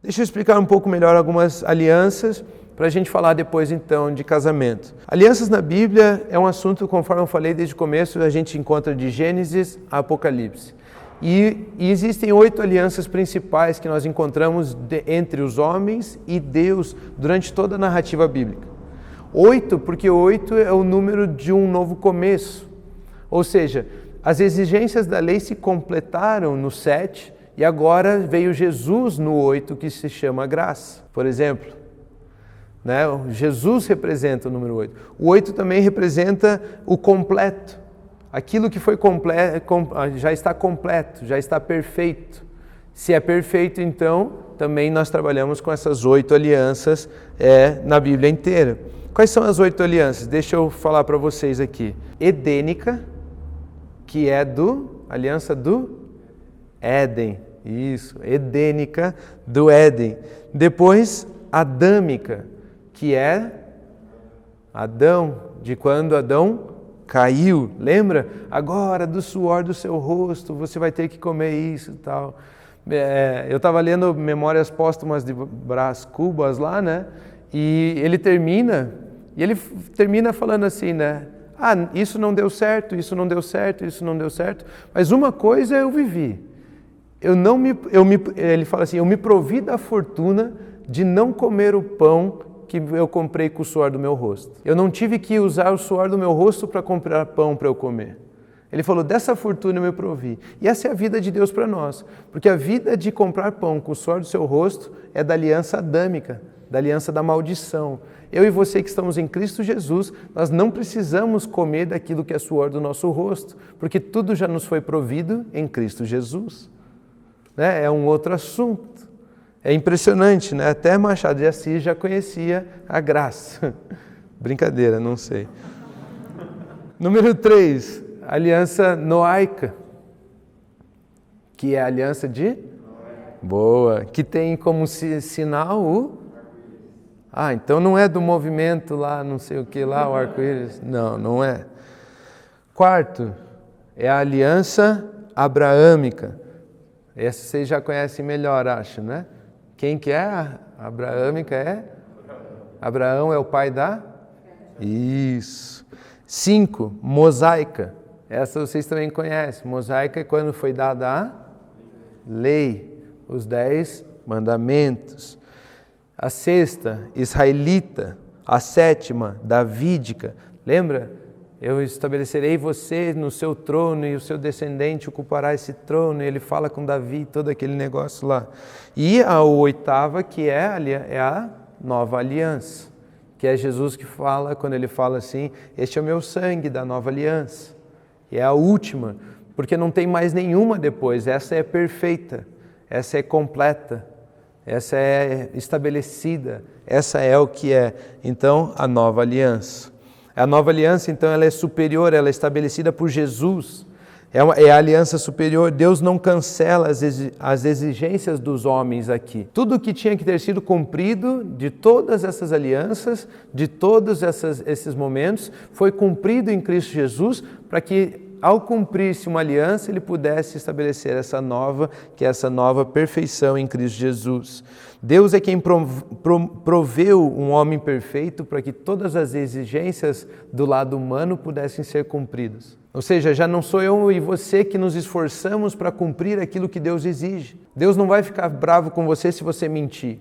Deixa eu explicar um pouco melhor algumas alianças, para a gente falar depois então de casamento. Alianças na Bíblia é um assunto, conforme eu falei desde o começo, a gente encontra de Gênesis a Apocalipse. E existem 8 alianças principais que nós encontramos entre os homens e Deus durante toda a narrativa bíblica. 8, porque 8 é o número de um novo começo. Ou seja, as exigências da lei se completaram no 7 e agora veio Jesus no 8, que se chama graça. Por exemplo, né? Jesus representa o número 8. O 8 também representa o completo. Aquilo que foi completo, já está completo, já está perfeito. Se é perfeito, então, também nós trabalhamos com essas 8 alianças na Bíblia inteira. Quais são as 8 alianças? Deixa eu falar para vocês aqui. Edênica, que é aliança do Éden. Isso, edênica do Éden. Depois, adâmica, que é Adão, de quando Adão caiu. Lembra? Agora, do suor do seu rosto, você vai ter que comer isso e tal. Eu estava lendo Memórias Póstumas de Brás Cubas lá, né? E ele termina falando assim, né? Ah, isso não deu certo, isso não deu certo, isso não deu certo, mas uma coisa eu vivi. Ele fala assim, eu me provi da fortuna de não comer o pão que eu comprei com o suor do meu rosto. Eu não tive que usar o suor do meu rosto para comprar pão para eu comer. Ele falou, dessa fortuna eu me provi. E essa é a vida de Deus para nós. Porque a vida de comprar pão com o suor do seu rosto é da aliança adâmica, da aliança da maldição. Eu e você que estamos em Cristo Jesus, nós não precisamos comer daquilo que é suor do nosso rosto, porque tudo já nos foi provido em Cristo Jesus. Né? É um outro assunto. É impressionante, né? Até Machado de Assis já conhecia a graça. Brincadeira, não sei. Número 3, aliança noaica, que é a aliança de? Boa, que tem como sinal o? Então não é do movimento lá, não sei o que lá, o arco-íris. Não, não é. 4, é a aliança abraâmica. Essa vocês já conhecem melhor, acho, né? Quem que é a abraâmica? Abraão é o pai da? Isso. 5, mosaica. Essa vocês também conhecem. Mosaica é quando foi dada a lei, os 10 mandamentos. A 6ª, israelita. A 7ª, davídica. Lembra? Eu estabelecerei você no seu trono e o seu descendente ocupará esse trono. E ele fala com Davi, todo aquele negócio lá. E a 8ª, que é a nova aliança, que é Jesus que fala, quando ele fala assim, este é o meu sangue da nova aliança. E é a última, porque não tem mais nenhuma depois. Essa é perfeita, essa é completa, essa é estabelecida, essa é o que é. Então, a nova aliança. A nova aliança, então, ela é superior, ela é estabelecida por Jesus. É a aliança superior. Deus não cancela as exigências dos homens aqui. Tudo que tinha que ter sido cumprido de todas essas alianças, de todos esses momentos, foi cumprido em Cristo Jesus, para que, ao cumprir-se uma aliança, ele pudesse estabelecer essa nova perfeição em Cristo Jesus. Deus é quem proveu um homem perfeito para que todas as exigências do lado humano pudessem ser cumpridas. Ou seja, já não sou eu e você que nos esforçamos para cumprir aquilo que Deus exige. Deus não vai ficar bravo com você se você mentir.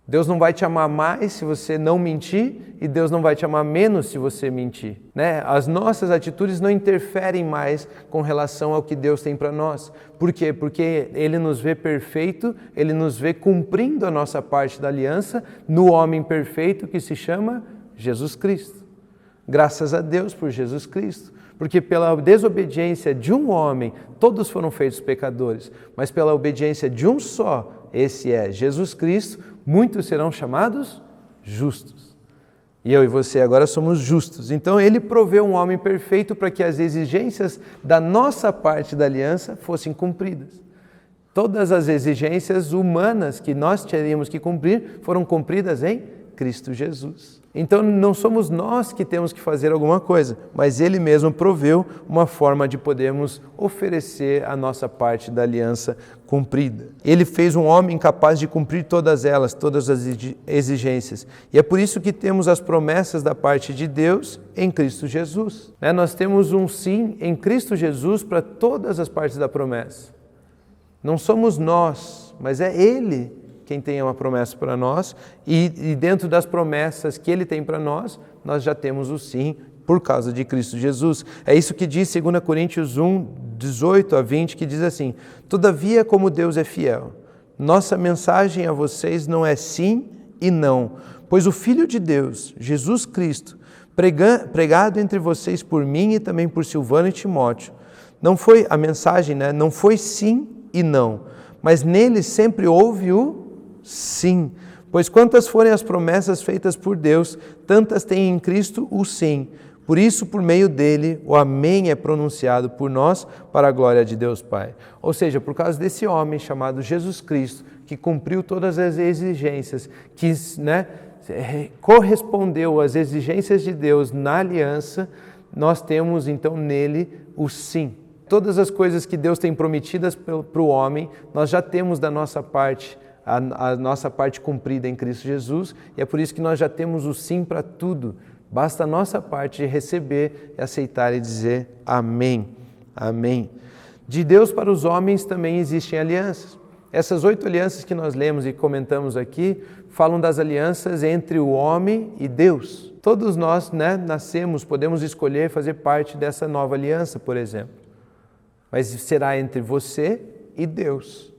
Deus não vai te amar mais se você não mentir e Deus não vai te amar menos se você mentir. Né? As nossas atitudes não interferem mais com relação ao que Deus tem para nós. Por quê? Porque Ele nos vê perfeito, Ele nos vê cumprindo a nossa parte da aliança no homem perfeito que se chama Jesus Cristo. Graças a Deus por Jesus Cristo. Porque pela desobediência de um homem, todos foram feitos pecadores, mas pela obediência de um só, esse é Jesus Cristo, muitos serão chamados justos. E eu e você agora somos justos. Então Ele proveu um homem perfeito para que as exigências da nossa parte da aliança fossem cumpridas. Todas as exigências humanas que nós teríamos que cumprir foram cumpridas em Cristo Jesus. Então não somos nós que temos que fazer alguma coisa, mas Ele mesmo proveu uma forma de podermos oferecer a nossa parte da aliança cumprida. Ele fez um homem capaz de cumprir todas elas, todas as exigências. E é por isso que temos as promessas da parte de Deus em Cristo Jesus. Nós temos um sim em Cristo Jesus para todas as partes da promessa. Não somos nós, mas é Ele quem tem uma promessa para nós, e dentro das promessas que Ele tem para nós, nós já temos o sim por causa de Cristo Jesus. É isso que diz 2 Coríntios 1, 18 a 20, que diz assim: todavia, como Deus é fiel, nossa mensagem a vocês não é sim e não, pois o Filho de Deus, Jesus Cristo, pregado entre vocês por mim e também por Silvano e Timóteo, não foi a mensagem, não foi sim e não, mas nele sempre houve o sim, pois quantas forem as promessas feitas por Deus, tantas têm em Cristo o sim. Por isso, por meio dele, o amém é pronunciado por nós para a glória de Deus Pai. Ou seja, por causa desse homem chamado Jesus Cristo, que cumpriu todas as exigências, que correspondeu às exigências de Deus na aliança, nós temos então nele o sim. Todas as coisas que Deus tem prometidas para o homem, nós já temos da nossa parte, a nossa parte cumprida em Cristo Jesus, e é por isso que nós já temos o sim para tudo. Basta a nossa parte de receber, aceitar e dizer amém, amém. De Deus para os homens também existem alianças. Essas 8 alianças que nós lemos e comentamos aqui, falam das alianças entre o homem e Deus. Todos nós nascemos, podemos escolher fazer parte dessa nova aliança, por exemplo. Mas será entre você e Deus.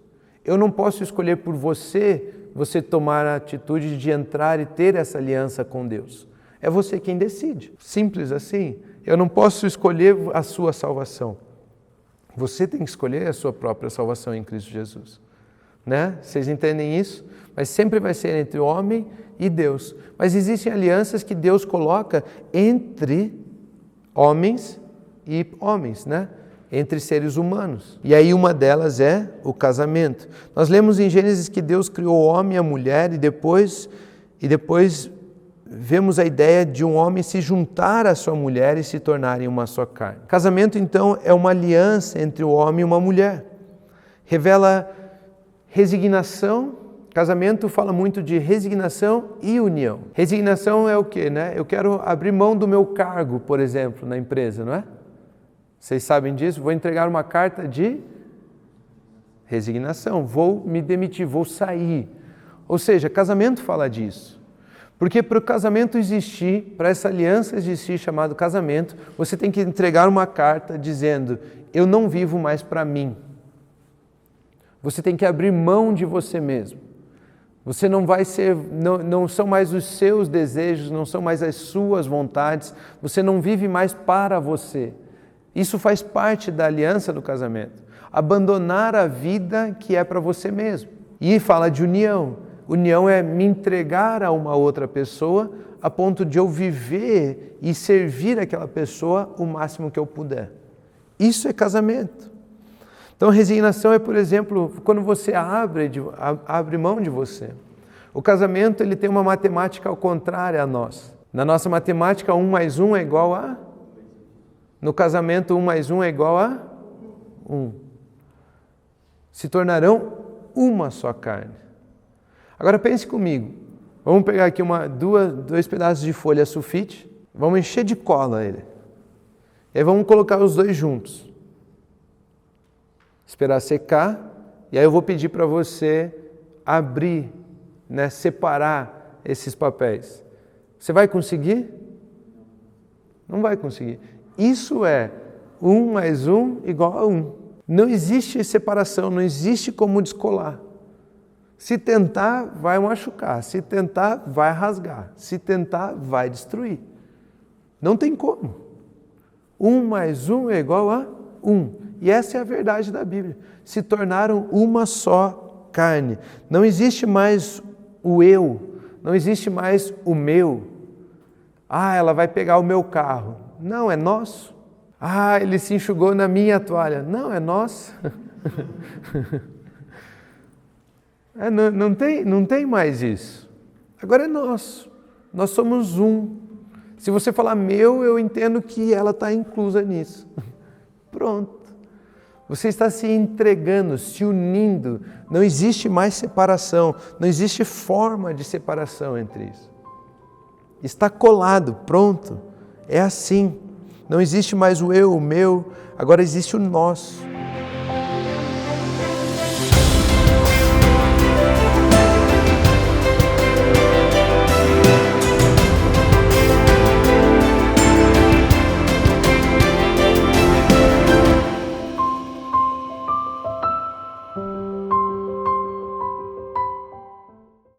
Eu não posso escolher por você tomar a atitude de entrar e ter essa aliança com Deus. É você quem decide. Simples assim. Eu não posso escolher a sua salvação. Você tem que escolher a sua própria salvação em Cristo Jesus. Vocês entendem isso? Mas sempre vai ser entre o homem e Deus. Mas existem alianças que Deus coloca entre homens e homens, entre seres humanos. E aí uma delas é o casamento. Nós lemos em Gênesis que Deus criou o homem e a mulher e depois vemos a ideia de um homem se juntar à sua mulher e se tornarem uma só carne. Casamento, então, é uma aliança entre o homem e uma mulher. Revela resignação. Casamento fala muito de resignação e união. Resignação é o quê? Eu quero abrir mão do meu cargo, por exemplo, na empresa, não é? Vocês sabem disso? Vou entregar uma carta de resignação. Vou me demitir, vou sair. Ou seja, casamento fala disso. Porque para o casamento existir, para essa aliança existir chamado casamento, você tem que entregar uma carta dizendo: eu não vivo mais para mim. Você tem que abrir mão de você mesmo. Você não vai ser, não são mais os seus desejos, não são mais as suas vontades. Você não vive mais para você. Isso faz parte da aliança do casamento. Abandonar a vida que é para você mesmo. E fala de união. União é me entregar a uma outra pessoa a ponto de eu viver e servir aquela pessoa o máximo que eu puder. Isso é casamento. Então, resignação é, por exemplo, quando você abre mão de você. O casamento ele tem uma matemática ao contrário a nós. Na nossa matemática, 1 mais 1 é igual a... No casamento, 1 mais 1 é igual a 1. Se tornarão uma só carne. Agora pense comigo. Vamos pegar aqui dois pedaços de folha sulfite. Vamos encher de cola ele. E aí vamos colocar os dois juntos. Esperar secar. E aí eu vou pedir para você abrir, separar esses papéis. Você vai conseguir? Não vai conseguir. Isso é 1 mais 1 igual a 1. Não existe separação, não existe como descolar. Se tentar, vai machucar. Se tentar, vai rasgar. Se tentar, vai destruir. Não tem como. 1 mais 1 é igual a 1. E essa é a verdade da Bíblia. Se tornaram uma só carne. Não existe mais o eu. Não existe mais o meu. Ela vai pegar o meu carro. Não, é nosso. Ele se enxugou na minha toalha. Não, é nosso. Não tem mais isso. Agora é nosso. Nós somos um. Se você falar meu, eu entendo que ela está inclusa nisso. Pronto. Você está se entregando, se unindo. Não existe mais separação, não existe forma de separação entre isso. Está colado, pronto. É assim. Não existe mais o eu, o meu, agora existe o nós.